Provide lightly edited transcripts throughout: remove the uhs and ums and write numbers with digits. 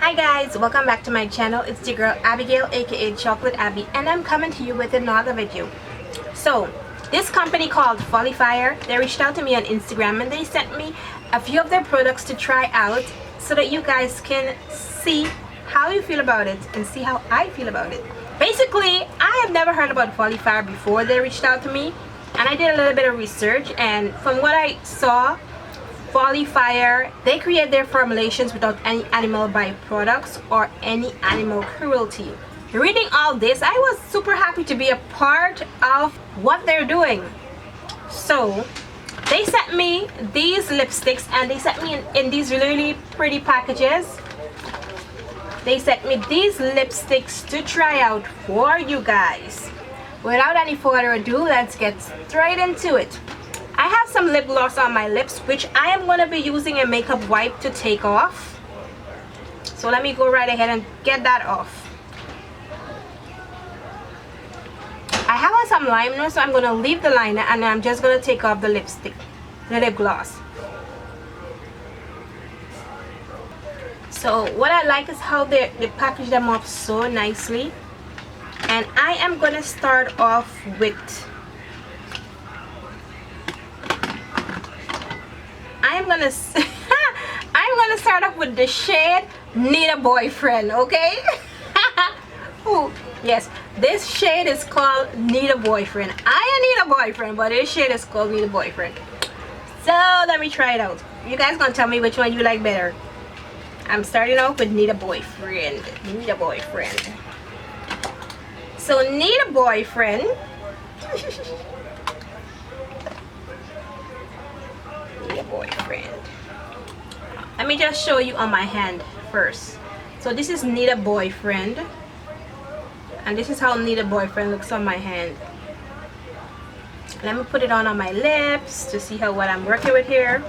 Hi guys, welcome back to my channel. It's your girl Abigail, aka Chocolate Abby, and I'm coming to you with another video. So this company called Folly Fire, they reached out to me on Instagram and they sent me a few of their products to try out so that you guys can see how you feel about it and see how I feel about it. Basically, I have never heard about Folly Fire before they reached out to me, and I did a little bit of research, and from what I saw, Folly Fire, they create their formulations without any animal byproducts or any animal cruelty. Reading all this, I was super happy to be a part of what they're doing. So they sent me these lipsticks, and they sent me in these really pretty packages. They sent me these lipsticks to try out for you guys. Without any further ado, let's get straight into it. I have some lip gloss on my lips, which I am going to be using a makeup wipe to take off. So let me go right ahead and get that off. I have on some liner, so I'm going to leave the liner and I'm just going to take off the lipstick, the lip gloss. So what I like is how they package them up so nicely. And I am going to start off with I'm gonna start off with the shade Need a Boyfriend, okay? Ooh, yes, this shade is called Need a Boyfriend. I need a boyfriend, but this shade is called Need a Boyfriend. So let me try it out. You guys gonna tell me which one you like better. I'm starting off with Need a Boyfriend. Need a Boyfriend. So Need a Boyfriend. Boyfriend. Let me just show you on my hand first. So this is Need a Boyfriend, and this is how Need a Boyfriend looks on my hand. Let me put it on my lips to see what I'm working with here.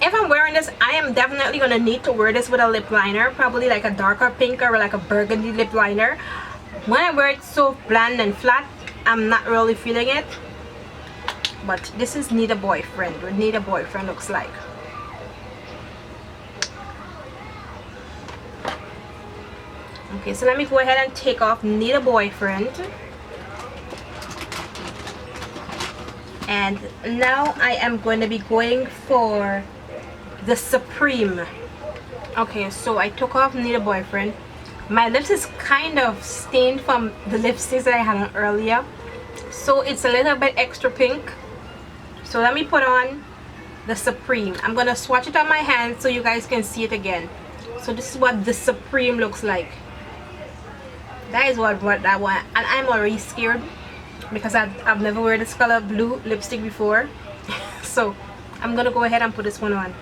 If I'm wearing this, I am definitely going to need to wear this with a lip liner, probably like a darker pink or like a burgundy lip liner. When I wear it so bland and flat, I'm not really feeling it. But this is Need a Boyfriend, what Need a Boyfriend looks like. Okay, so let me go ahead and take off Need a Boyfriend. And now I am going to be going for the Supreme. Okay, so I took off Need a Boyfriend. My lips is kind of stained from the lipsticks that I had on earlier, so it's a little bit extra pink. So let me put on the Supreme. I'm gonna swatch it on my hand so you guys can see it again. So this is what the Supreme looks like. That is what that one, and I'm already scared because I've never wear this color blue lipstick before. So I'm gonna go ahead and put this one on,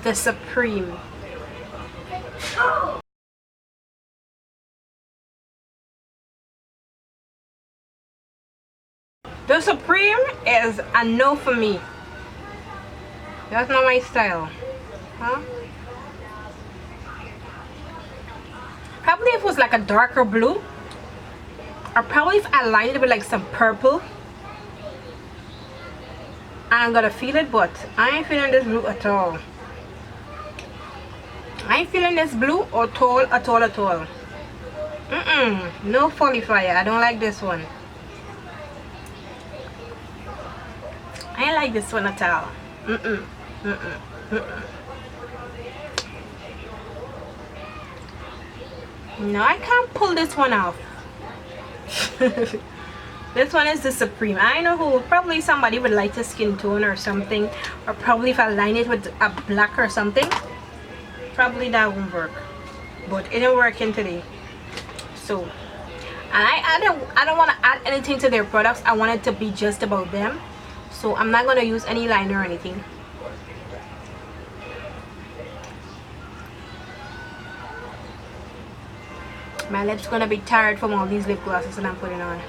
the Supreme. The Supreme is a no for me. That's not my style, huh? Probably if it was like a darker blue, or probably if I lined it with like some purple, I'm gonna feel it, but I ain't feeling this blue at all. I ain't feeling this blue at all, at all, at all. No Folly Fire. I don't like this one. I ain't like this one at all. No, I can't pull this one off. This one is the Supreme. I know who, probably somebody with lighter skin tone or something, or probably if I line it with a black or something, probably that won't work, but it ain't working today. So, and I don't want to add anything to their products. I want it to be just about them, so I'm not going to use any liner or anything. My lips gonna be tired from all these lip glosses that I'm putting on.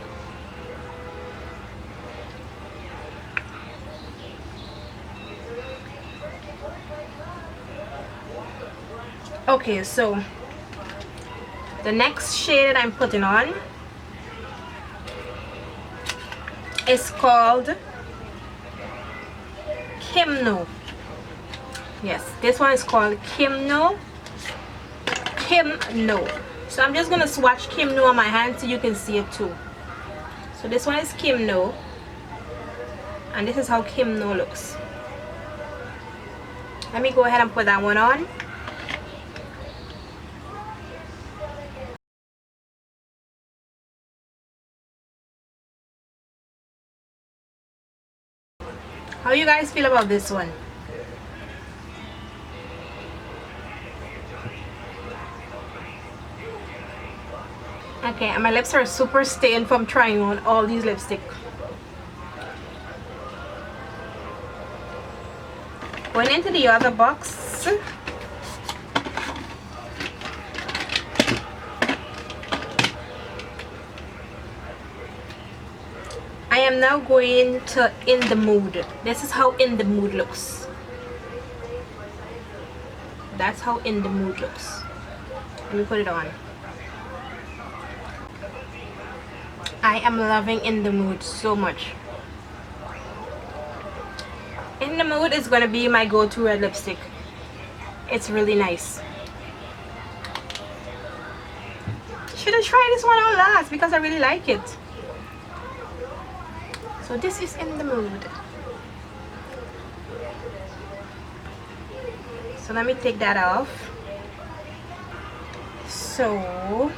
Okay, so the next shade that I'm putting on is called Kimno. Yes, this one is called Kimno. So I'm just gonna swatch Kimno on my hand so you can see it too. So this one is Kimno, and this is how Kimno looks. Let me go ahead and put that one on. How you guys feel about this one? Okay, and my lips are super stained from trying on all these lipstick. Going into the other box. I am now going to In the Mood. This is how In the Mood looks. That's how In the Mood looks. Let me put it on. I am loving In the Mood so much. In the Mood is gonna be my go-to red lipstick. It's really nice. Should have tried this one on last because I really like it. So this is In the Mood. So let me take that off. So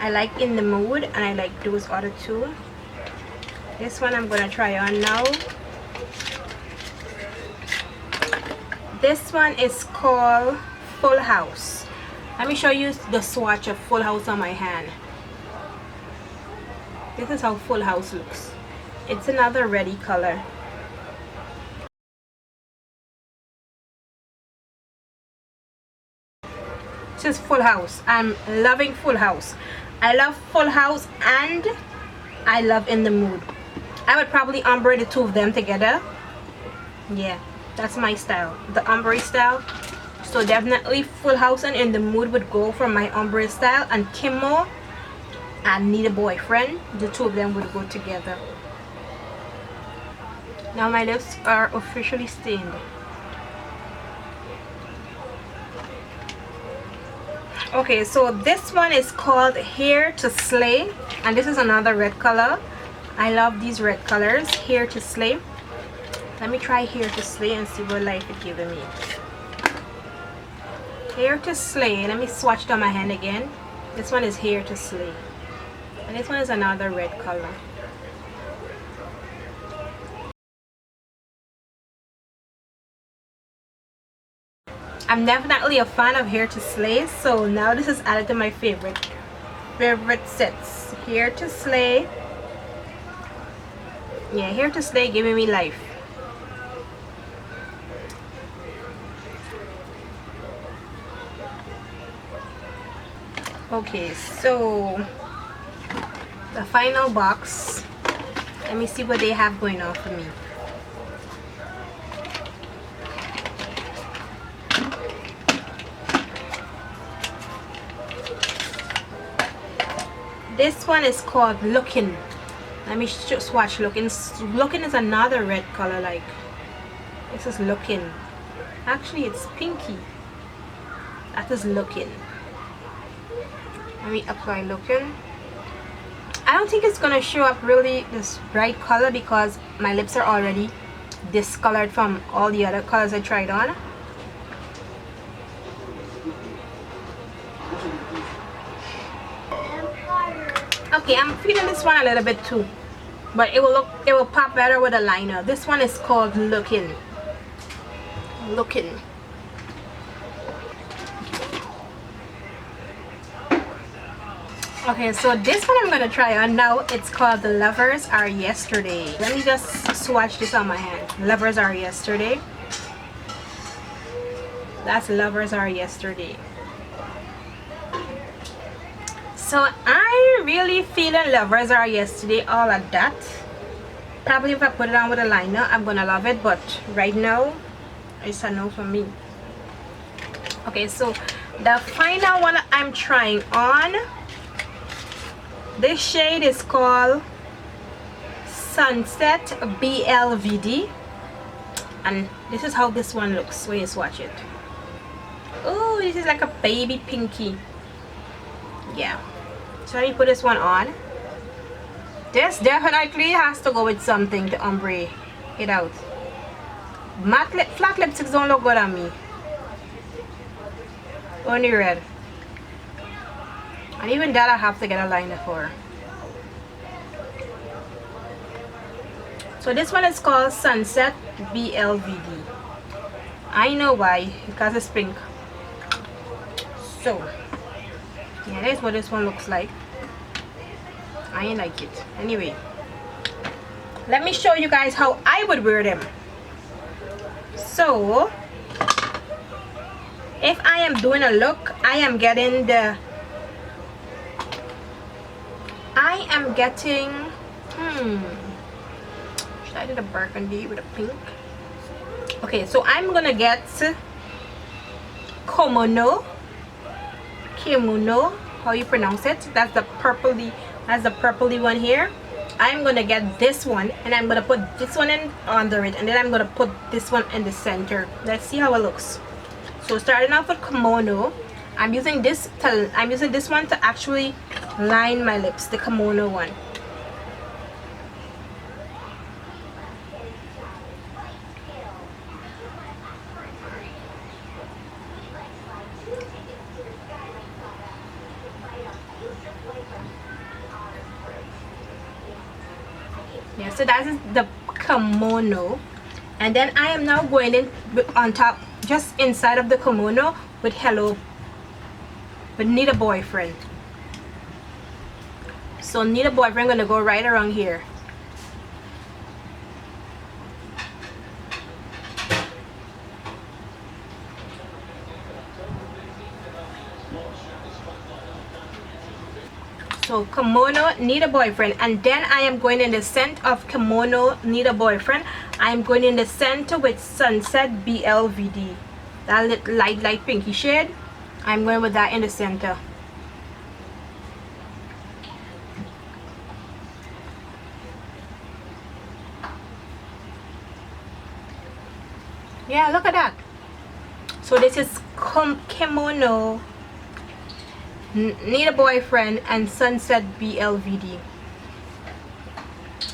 I like In the Mood and I like those other two. This one I'm gonna try on now. This one is called Full House. Let me show you the swatch of Full House on my hand. This is how Full House looks. It's another reddy color. This is Full House. I'm loving Full House. I love Full House and I love In the Mood. I would probably ombre the two of them together. Yeah, that's my style, the ombre style. So definitely Full House and In the Mood would go for my ombre style, and Kimmo and Need a Boyfriend, the two of them would go together. Now my lips are officially stained. Okay, so this one is called Here to Slay, and this is another red color. I love these red colors. Here to Slay. Let me try Here to Slay and see what life it's giving me. Here to Slay. Let me swatch it on my hand again. This one is Here to Slay, and this one is another red color. I'm definitely a fan of Here to Slay, so now this is added to my favorite sets. Here to Slay. Yeah, Here to Slay giving me life. Okay, so the final box. Let me see what they have going on for me. This one is called Looking. Let me swatch Looking. Looking is another red color. Like, this is Looking. Actually, it's pinky. That is Looking. Let me apply Looking. I don't think it's gonna show up really this bright color because my lips are already discolored from all the other colors I tried on. Okay, I'm feeling this one a little bit too, but it will pop better with a liner. This one is called Looking. Okay, so this one I'm gonna try on now. It's called The Lovers Are Yesterday. Let me just swatch this on my hand. Lovers Are Yesterday. That's Lovers Are Yesterday. So I'm really feeling Lovers Are Yesterday all at that. Probably if I put it on with a liner, I'm gonna love it, but right now it's a no for me. Okay, so The final one I'm trying on, this shade is called Sunset BLVD, and this is how this one looks when you swatch it. Oh, this is like a baby pinky. Yeah, so let me put this one on. This definitely has to go with something to ombre it out. Flat lipsticks don't look good on me. Only red. And even that I have to get a liner for. So this one is called Sunset BLVD. I know why, because it's pink. So yeah, that's what this one looks like. I like it. Anyway, let me show you guys how I would wear them. So if I am doing a look, I am getting should I do the burgundy with a pink? Okay, so I'm gonna get kimono, how you pronounce it. That's the purpley one here. I'm gonna get this one, and I'm gonna put this one in under it, and then I'm gonna put this one in the center. Let's see how it looks. So starting off with kimono, I'm using this one to actually line my lips, the kimono one. Yeah, so that is the kimono, and then I am now going in on top, just inside of the kimono, with Need a Boyfriend. So Need a Boyfriend, I'm gonna go right around here. So kimono, Need a Boyfriend, and then I am going in the scent of kimono, Need a Boyfriend. I am going in the center with Sunset BLVD, that light pinky shade. I'm going with that in the center. Yeah, look at that. So this is kimono, Need a Boyfriend, and Sunset BLVD.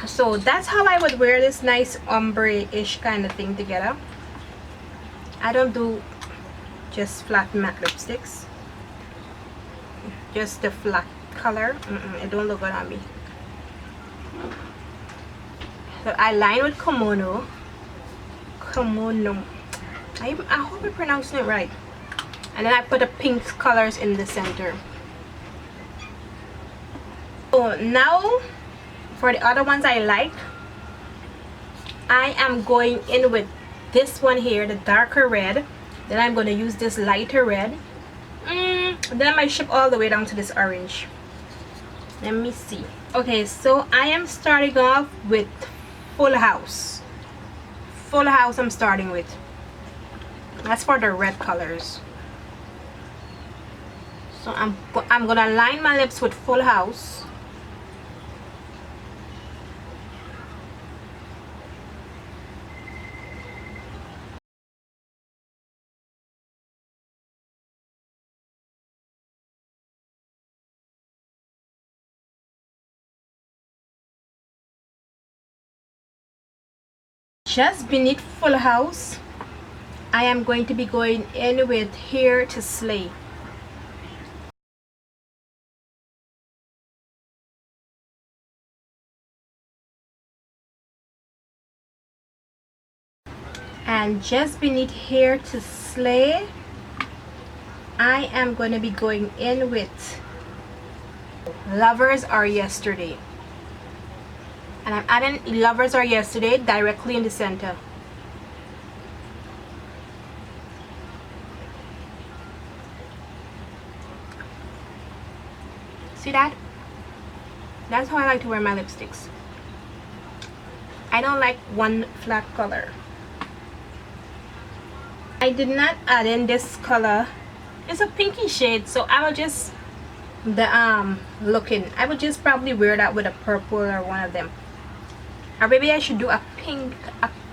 So that's how I would wear this nice ombre-ish kind of thing together. I don't do just flat matte lipsticks, just the flat color. It don't look good on me. So I line with kimono. I hope I'm pronouncing it right. And then I put the pink colors in the center. So now for the other ones I like, I am going in with this one here, the darker red. Then I'm going to use this lighter red. Then I might ship all the way down to this orange. Let me see. Okay, so I am starting off with Full House. Full House I'm starting with. That's for the red colors. So I'm gonna line my lips with Full House. Just beneath Full House, I am going to be going in with Here to Slay. And just beneath Here to Slay, I am going to be going in with Lovers Are Yesterday. And I'm adding Lovers Are Yesterday directly in the center. See that? That's how I like to wear my lipsticks. I don't like one flat color. I did not add in this color It's a pinky shade, so I will just looking. I would just probably wear that with a purple or one of them. Or maybe I should do a pink,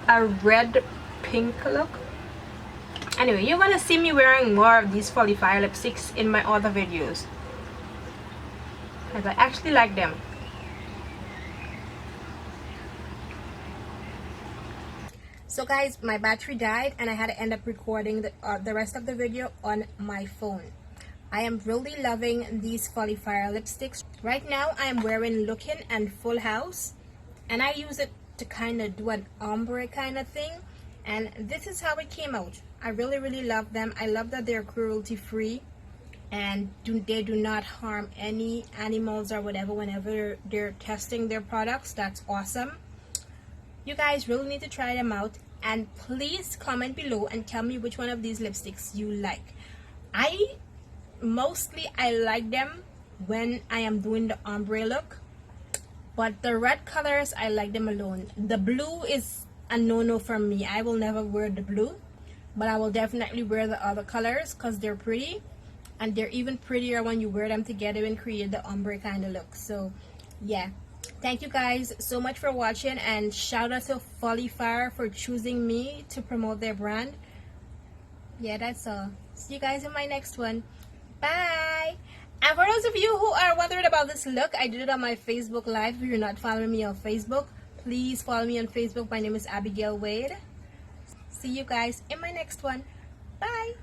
a red pink look. Anyway, you're gonna see me wearing more of these Folly Fire lipsticks in my other videos, because I actually like them. So guys, my battery died and I had to end up recording the rest of the video on my phone. I am really loving these Folly Fire lipsticks. Right now I am wearing Lookin' and Full House, and I use it to kind of do an ombre kind of thing, and this is how it came out. I really love them. I love that they're cruelty free and they do not harm any animals or whatever whenever they're testing their products. That's awesome. You guys really need to try them out, and please comment below and tell me which one of these lipsticks you like. I like them when I am doing the ombre look, but the red colors I like them alone. The blue is a no-no for me. I will never wear the blue, but I will definitely wear the other colors because they're pretty, and they're even prettier when you wear them together and create the ombre kind of look. So yeah, thank you guys so much for watching, and shout out to Folly Fire for choosing me to promote their brand. Yeah, that's all. See you guys in my next one. Bye. And for those of you who are wondering about this look, I did it on my Facebook Live. If you're not following me on Facebook, please follow me on Facebook. My name is Abigail Wade. See you guys in my next one. Bye.